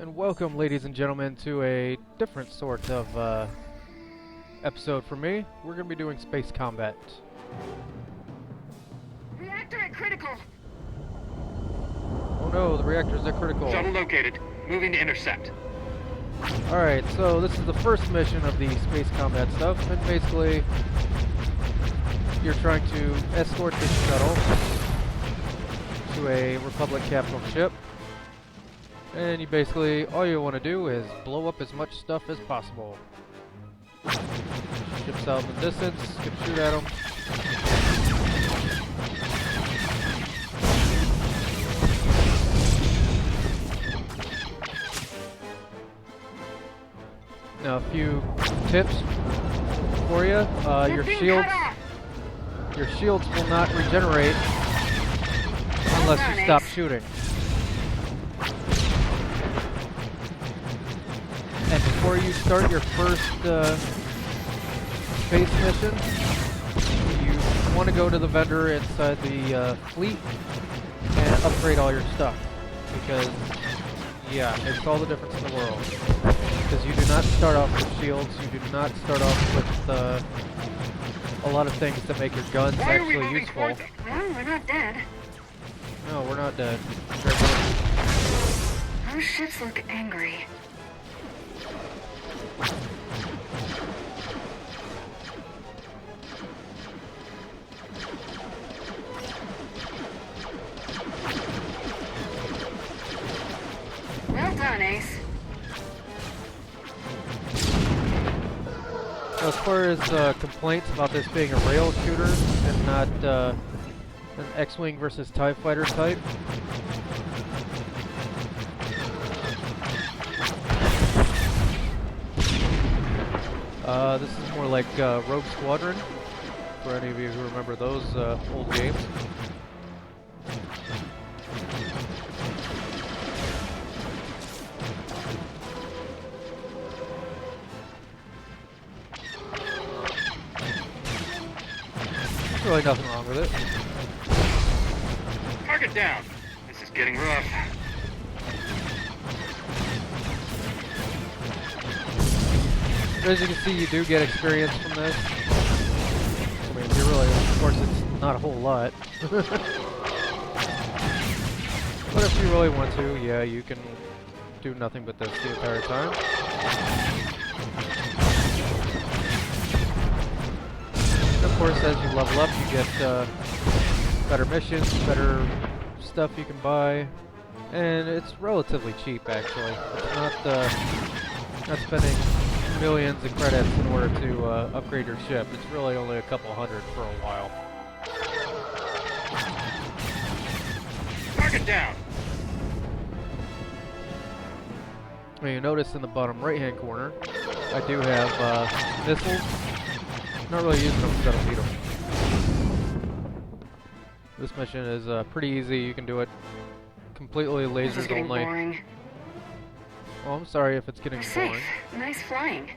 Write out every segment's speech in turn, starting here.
and welcome, ladies and gentlemen, to a different sort of episode for me. We're going to be doing space combat. Reactor at critical. Oh no, the reactors are critical. Shuttle located. Moving to intercept. Alright, so this is the first mission of the space combat stuff, and basically you're trying to escort this shuttle to a Republic capital ship. And you basically, all you want to do is blow up as much stuff as possible. Ships out in the distance, you can shoot at them. Now a few tips for you. Your shields will not regenerate unless you stop shooting. And before you start your first space mission, you want to go to the vendor inside the fleet and upgrade all your stuff. Because, yeah, it makes all the difference in the world. Because you do not start off with shields, you do not start off with a lot of things that make your guns actually useful. Well, we're not dead. No, we're not dead. Those ships look angry. Well done, Ace. As far as complaints about this being a rail shooter and not an X-Wing versus TIE Fighter type, this is more like Rogue Squadron, for any of you who remember those old games. There's really nothing wrong with it. Target down. This is getting rough. As you can see, you do get experience from this. I mean, you really, of course, it's not a whole lot. But if you really want to, yeah, you can do nothing but this the entire time. And of course, as you level up, you get better missions, better stuff you can buy, and it's relatively cheap, actually. It's not spending millions of credits in order to upgrade your ship. It's really only a couple hundred for a while. Target down. Now you notice in the bottom right hand corner, I do have missiles. Not really using them because I don't need them. This mission is pretty easy. You can do it completely This is lasers getting only. boring. Oh, I'm sorry if it's getting We're boring. safe. Nice flying.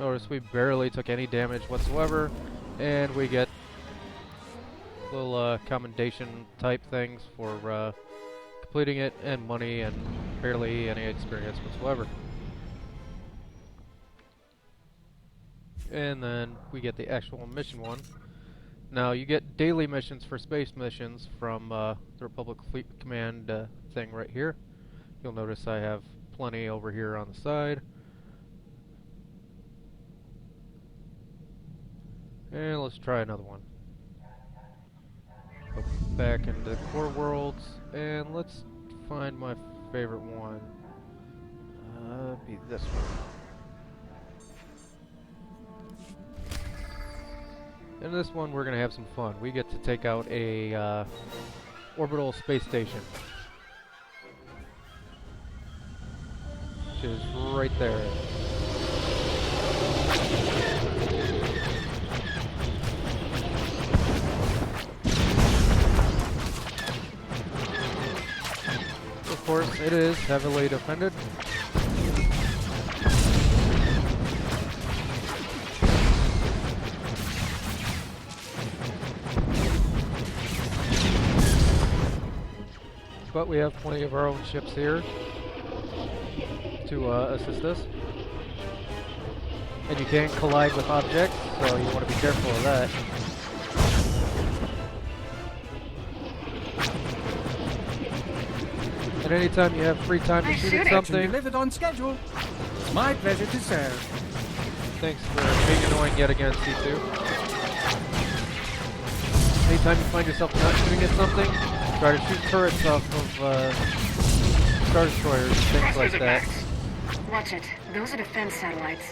Notice we barely took any damage whatsoever, and we get little commendation type things for completing it, and money, and barely any experience whatsoever. And then we get the actual mission one. Now you get daily missions for space missions from the Republic Fleet Command thing right here. You'll notice I have plenty over here on the side. And let's try another one. Go back into the core worlds, and let's find my favorite one. Be this one. In this one, we're gonna have some fun. We get to take out a orbital space station, which is right there. Of course, it is heavily defended. but we have plenty of our own ships here to assist us. And you can collide with objects, so you want to be careful of that. And anytime you have free time to Nice shoot shooting. at something, Delivered on schedule. It's my pleasure to serve. thanks for being annoying yet again, C2. Anytime you find yourself not shooting at something, try to shoot turrets off of Star Destroyers and things like Thrusters at that. max. Watch it. Those are defense satellites.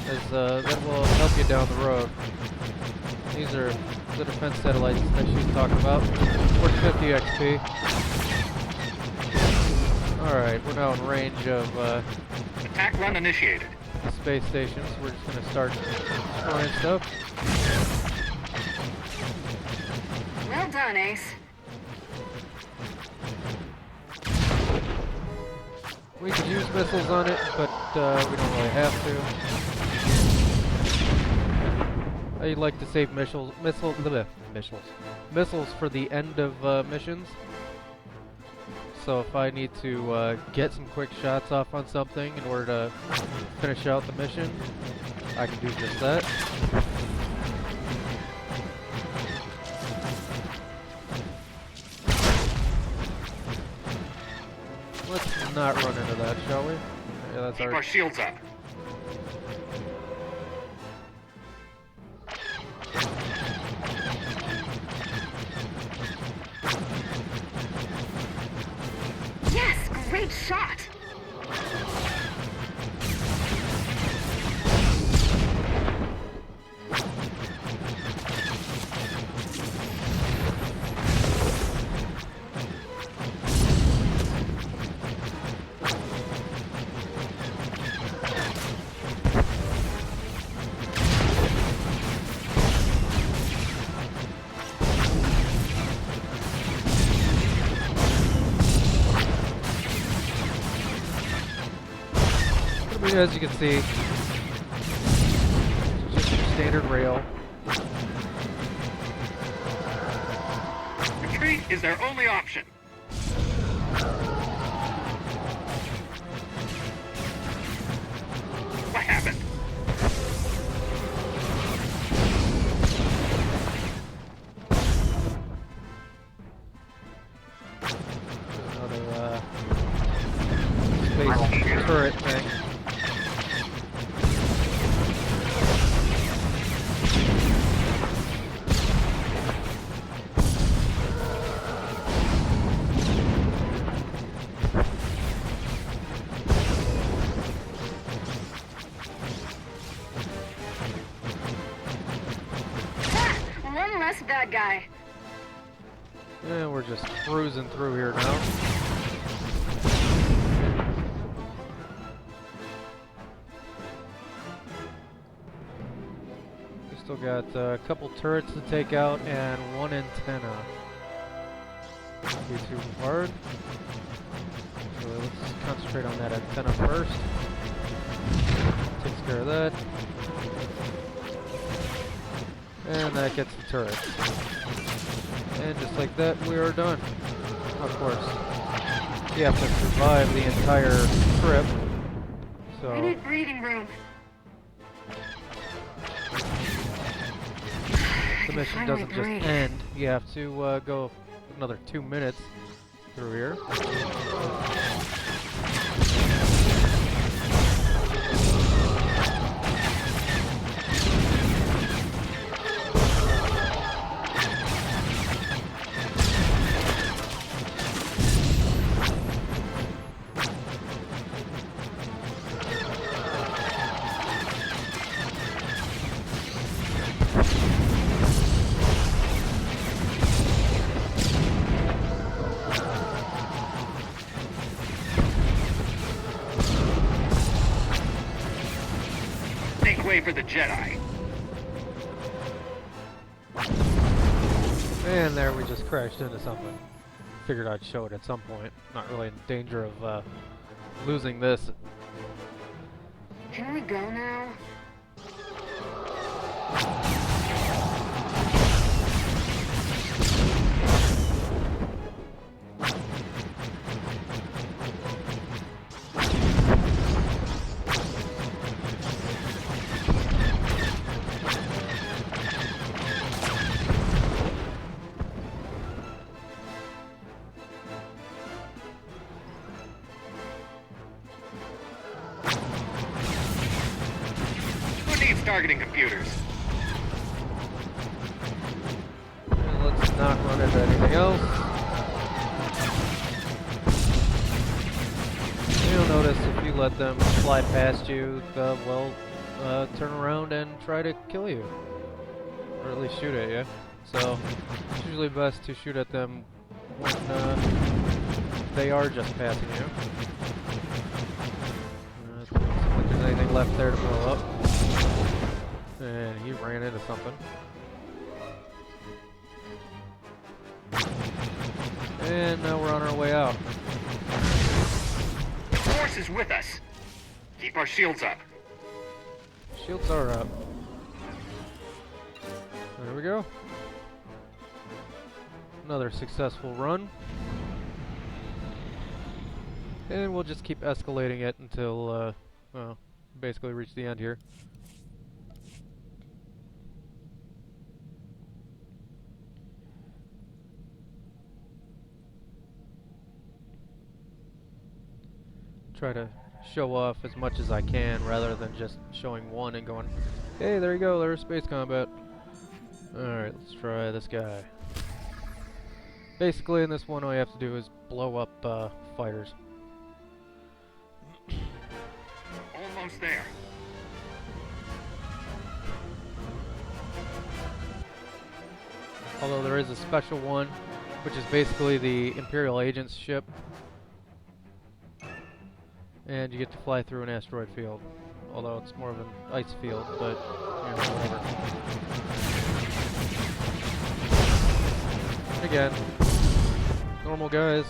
As that will help you down the road. These are the defense satellites that she's talking about. 450 XP. Alright, we're now in range of Attack run initiated. the space stations. We're just going to start destroying stuff. Well done, Ace. We could use missiles on it, but we don't really have to. I like to save missiles for the end of missions. So if I need to get some quick shots off on something in order to finish out the mission, I can do just that. Let's not run into that, shall we? Yeah, that's Keep our shields up. Yes, great shot. As you can see, it's just your standard rail. Retreat is their only option. What happened? Another space turret thing. One less bad guy. And we're just cruising through here now. We still got a couple turrets to take out and one antenna. Won't be too hard. So let's concentrate on that antenna first. Takes care of that. And that gets the turret. And just like that, we are done. Of course, you have to survive the entire trip. I So, need breathing room. the mission doesn't just end. You have to go another 2 minutes through here. Make way for the Jedi. And there we just crashed into something. Figured I'd show it at some point. Not really in danger of losing this. Can we go now? targeting computers. And let's not run into anything else. You'll notice if you let them fly past you, they'll turn around and try to kill you. Or at least shoot at you. So, it's usually best to shoot at them when they are just passing you. Doesn't look like there's anything left there to blow up. And he ran into something. And now we're on our way out. The Force is with us. Keep our shields up. Shields are up. There we go. Another successful run. And we'll just keep escalating it until, well, basically reach the end here. Try to show off as much as I can rather than just showing one and going, hey, there you go, there's space combat. Alright, let's try this guy. Basically, in this one, all you have to do is blow up fighters. Almost there. Although there is a special one, which is basically the Imperial Agent's ship. And you get to fly through an asteroid field. Although it's more of an ice field, but, you know, whatever. Again, normal guys.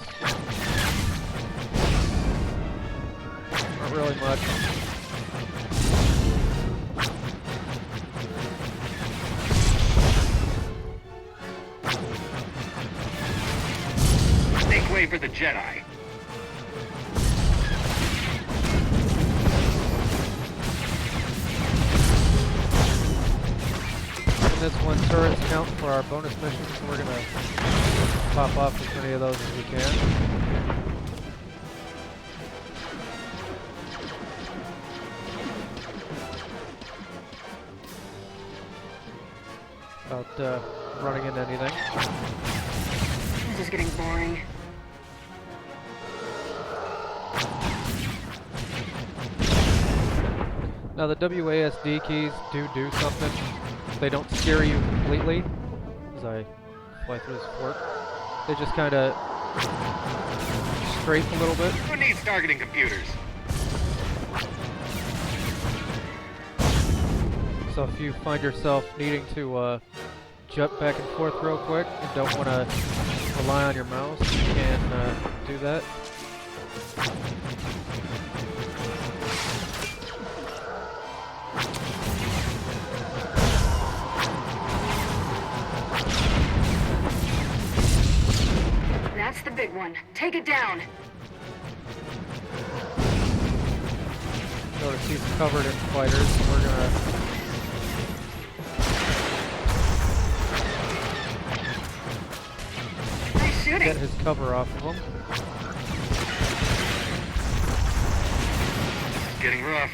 Not really much. Make way for the Jedi. In this one, turrets count for our bonus missions, so we're gonna pop off as many of those as we can. Without running into anything. This is getting boring. Now the WASD keys do something. They don't scare you completely as I fly through this fort. They just kind of strafe a little bit. Who needs targeting computers? So if you find yourself needing to jump back and forth real quick and don't want to rely on your mouse, you can do that. That's the big one. Take it down. Notice he's covered in fighters. We're gonna Nice shooting. get his cover off of him. Getting rough.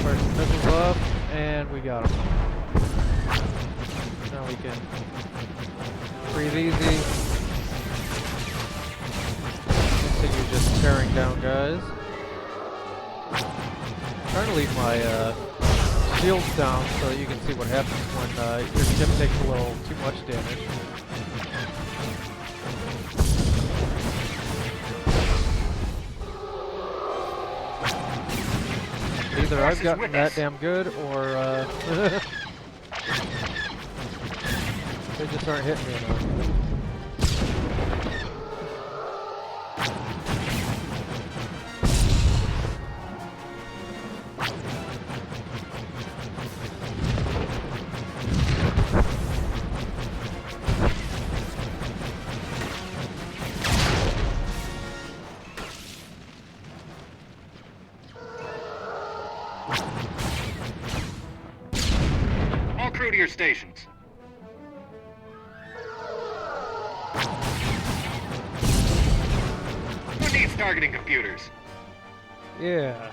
First missiles up, and we got him. Now we can breathe easy. Continue just tearing down guys. I'm trying to leave my shields down so that you can see what happens when your ship takes a little too much damage. Either I've gotten that damn good, or they just aren't hitting me enough. All crew to your stations. Who needs targeting computers. Yeah.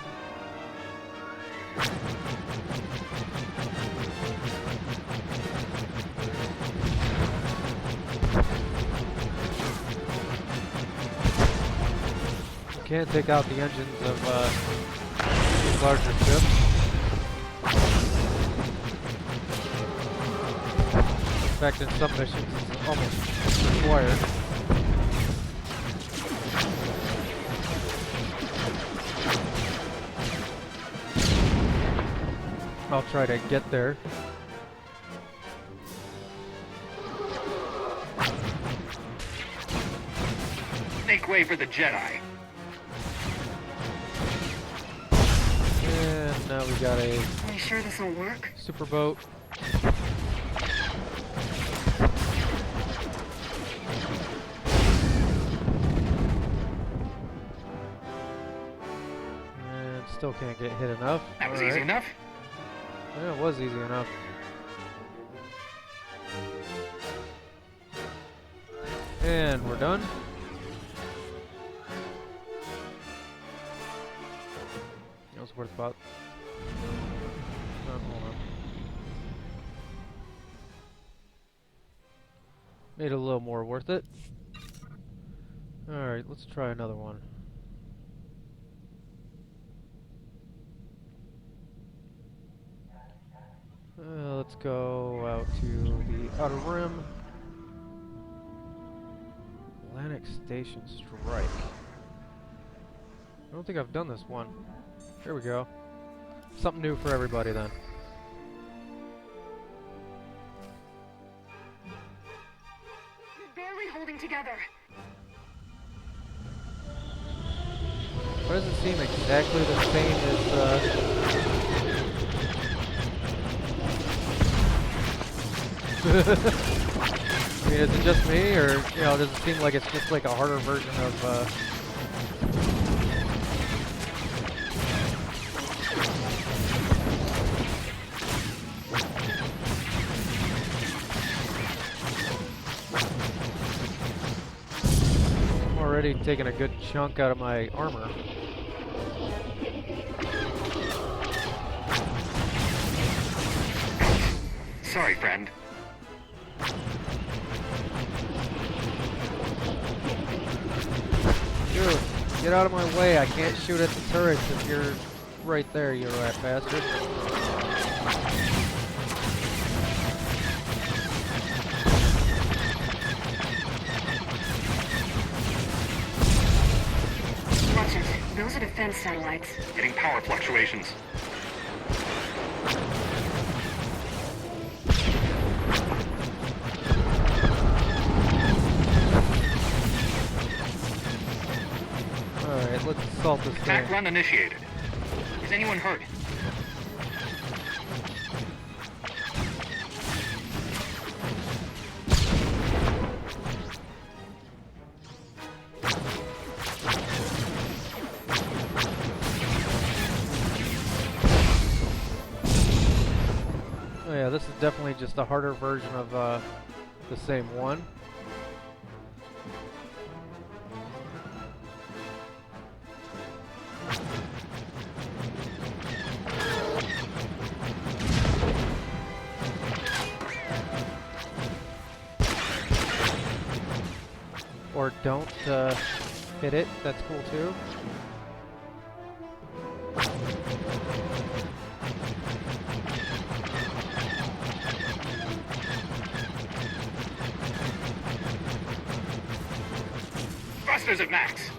You can't take out the engines of these larger ships. In fact, in some missions, it's almost required. I'll try to get there. Make way for the Jedi. And now we got a Are you sure this will work? super boat. And still can't get hit enough. That was Alright. easy enough. Yeah, it was easy enough. And we're done. That was worth about... hold on. Made it a little more worth it. Alright, let's try another one. Let's go out to the Outer Rim. Atlantic Station Strike. I don't think I've done this one. Here we go. Something new for everybody then. We're barely holding together. Why does it seem exactly the same as I mean, is it just me, or, you know, does it seem like it's just like a harder version of, I'm already taking a good chunk out of my armor. Sorry, friend. Dude, get out of my way. I can't shoot at the turrets if you're right there, you rat bastard. Watch it. Those are defense satellites. Getting power fluctuations. Alright, let's assault this Attack thing. run initiated. Is anyone hurt? Oh yeah, this is definitely just a harder version of the same one. Or don't hit it, that's cool too. Thrusters at max.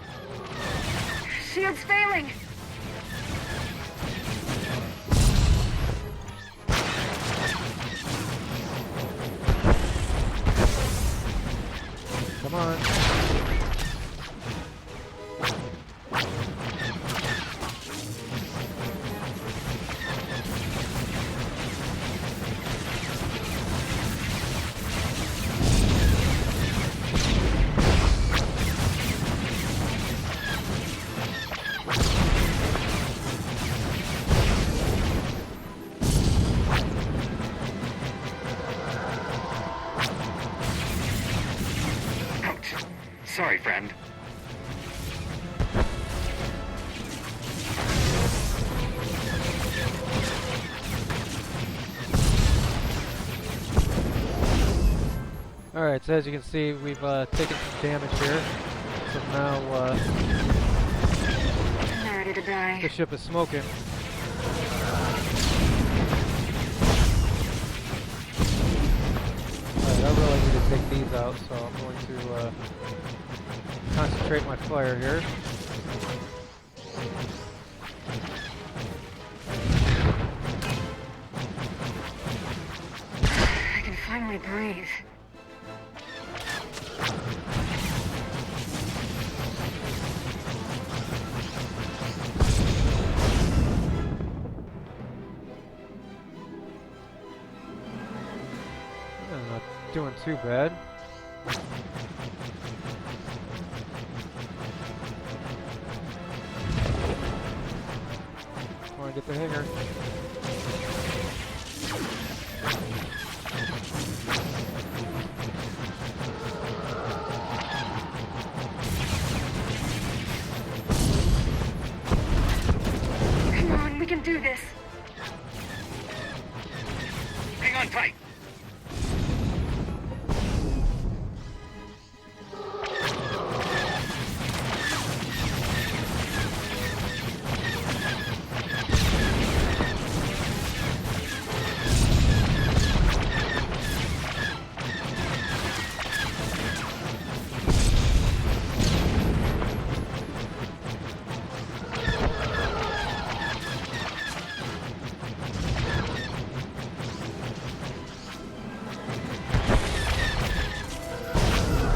Shield's failing. Come on. Ouch. Sorry, friend. Alright, so as you can see, we've taken some damage here. So now I'm ready to die. the ship is smoking. Alright, I really need to take these out, so I'm going to concentrate my fire here. I can finally breathe. I'm not doing too bad. Want to get the hanger. Come on, we can do this. Hang on tight.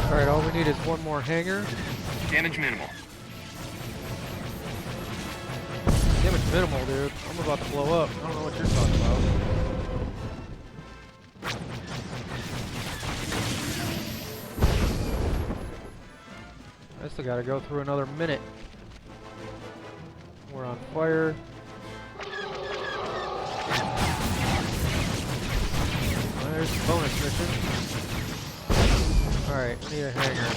Alright, all we need is one more hanger. Damage minimal. Damage minimal, dude. I'm about to blow up. I don't know what you're talking about. I still gotta go through another minute. We're on fire. There's the bonus mission. Alright, we need a hanger.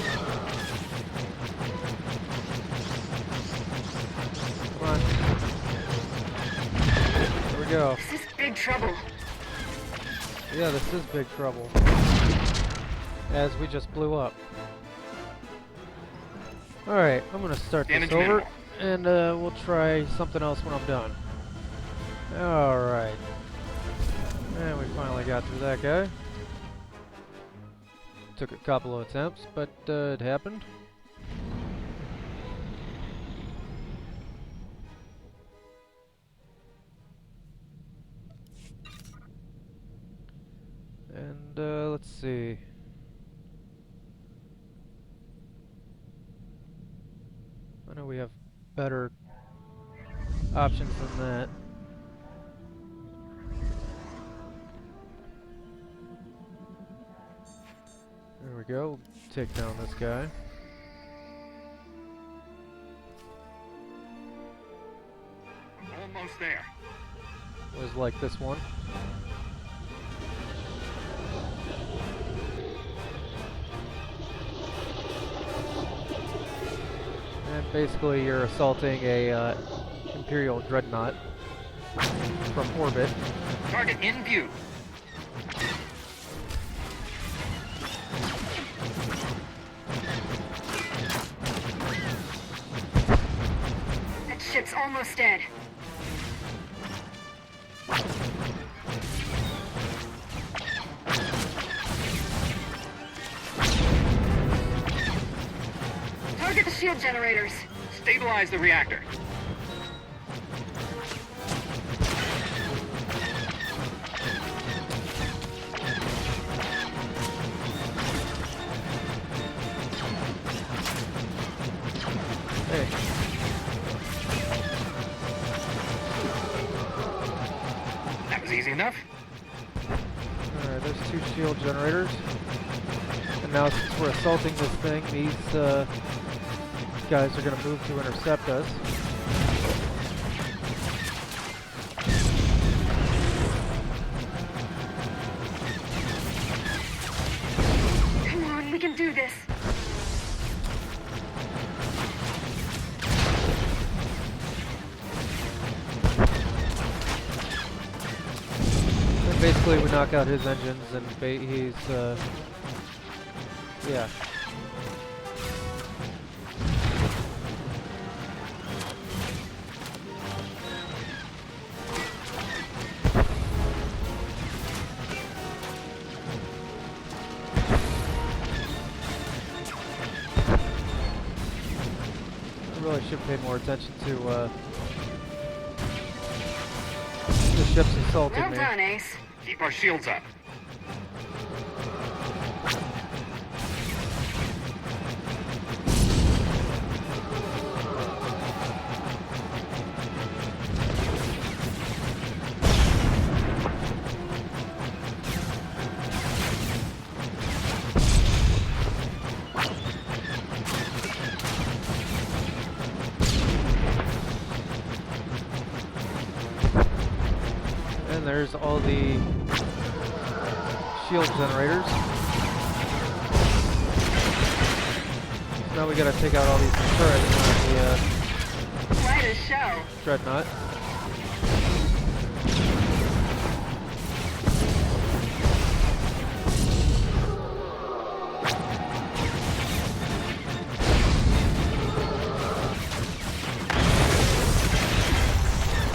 Come on. Here we go. This is big trouble. Yeah, this is big trouble. As we just blew up. Alright, I'm gonna start Damage this over, minimal. and we'll try something else when I'm done. Alright. And we finally got through that guy. Took a couple of attempts, but it happened. And let's see. I know we have better options than that. There we go. Take down this guy. Almost there. Was like this one. And basically you're assaulting a Imperial Dreadnought from orbit. Target in view. That ship's almost dead. Target the shield generators. Stabilize the reactor. Hey. That was easy enough. Alright, there's two shield generators. And now since we're assaulting this thing, these guys are going to move to intercept us. Come on, we can do this. And basically we knock out his engines and he's Yeah. I really should pay more attention to the ships assaulting Well me. done, Ace. Keep our shields up. And there's all the shield generators. Now we gotta take out all these turrets on the Quite a show. Dreadnought.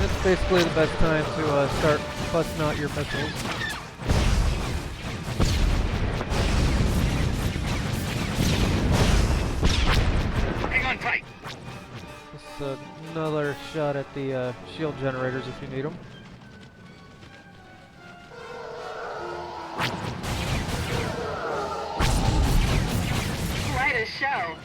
It's basically the best time to start busting out your missiles. Hang on tight. Just another shot at the shield generators if you need them. Quite a show.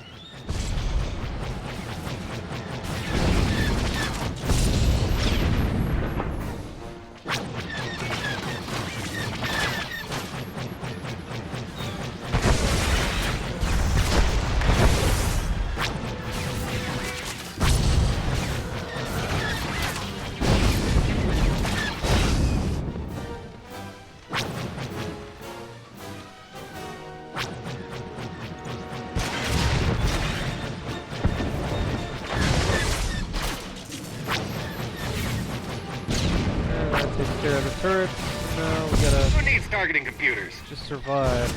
And that takes care of the turrets. Now we gotta Who needs targeting computers? just survive.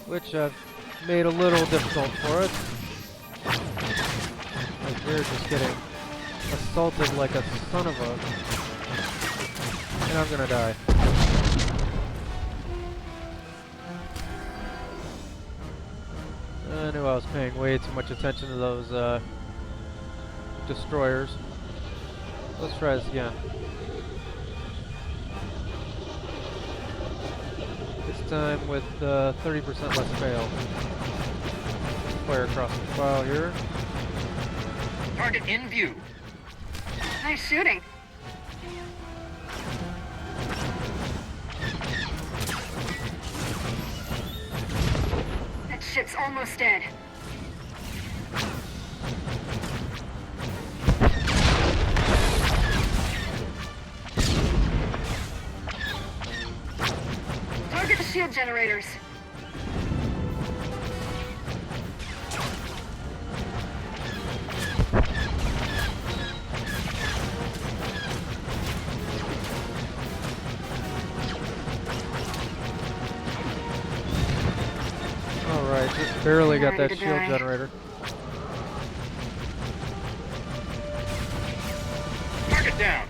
Which I've made a little difficult for us. Like we're just getting assaulted like a son of a... And I'm gonna die. I knew I was paying way too much attention to those destroyers. Let's try this again. This time with 30% less fail. Fire across the file here. Target in view. Nice shooting. That ship's almost dead. Target the shield generators. Alright, just barely got that Ready to shield die. generator. Target down.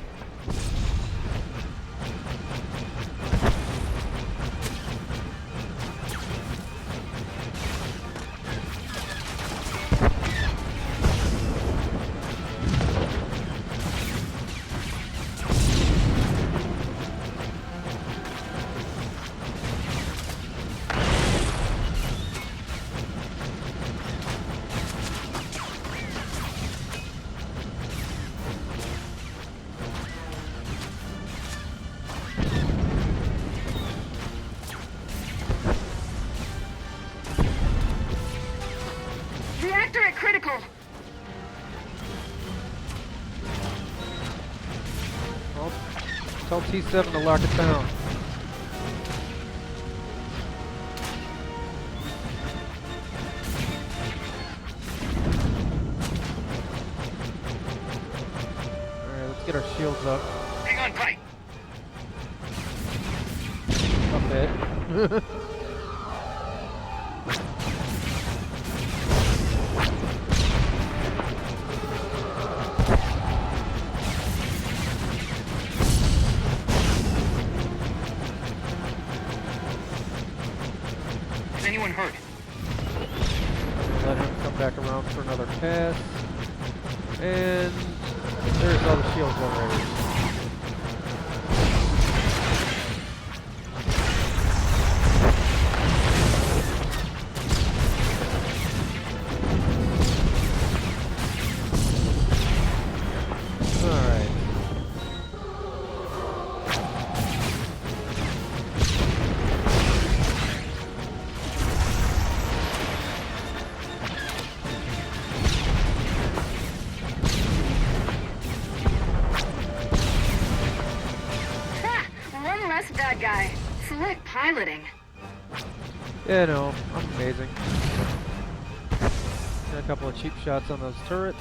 Reactor at critical. Well, tell T7 to lock it down. Alright, let's get our shields up. Hang on tight. A bit. Is anyone hurt? Let him come back around for another pass. And there's all the shield generators. Alright. Ha! One less bad guy. Slick piloting. Yeah, no, I'm amazing. Got a couple of cheap shots on those turrets.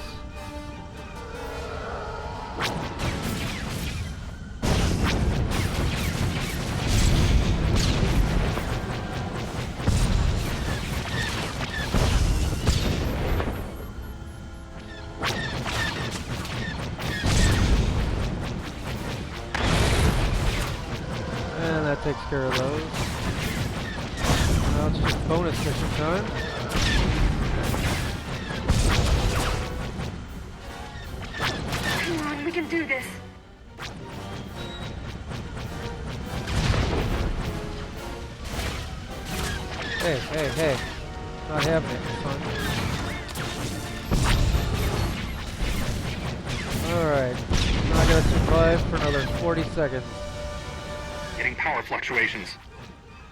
And that takes care of those. Now it's just bonus mission time. Come on, we can do this. Hey. Not having it, son. Alright. Not gonna survive for another 40 seconds. Getting power fluctuations.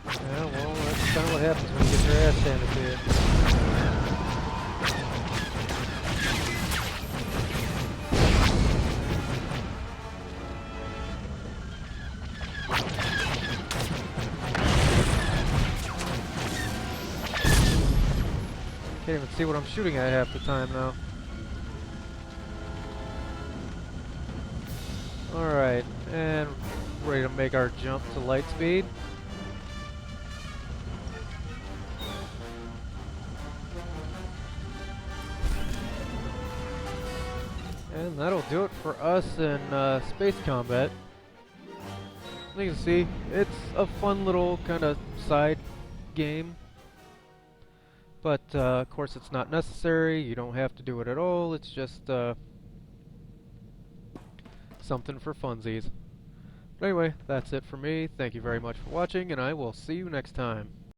Yeah, well, that's kind of what happens when you get your ass handed to you. Can't even see what I'm shooting at half the time now. Alright, and ready to make our jump to light speed. And that'll do it for us in space combat. As you can see, it's a fun little kind of side game. But, of course, it's not necessary. You don't have to do it at all. It's just something for funsies. But anyway, that's it for me. Thank you very much for watching, and I will see you next time.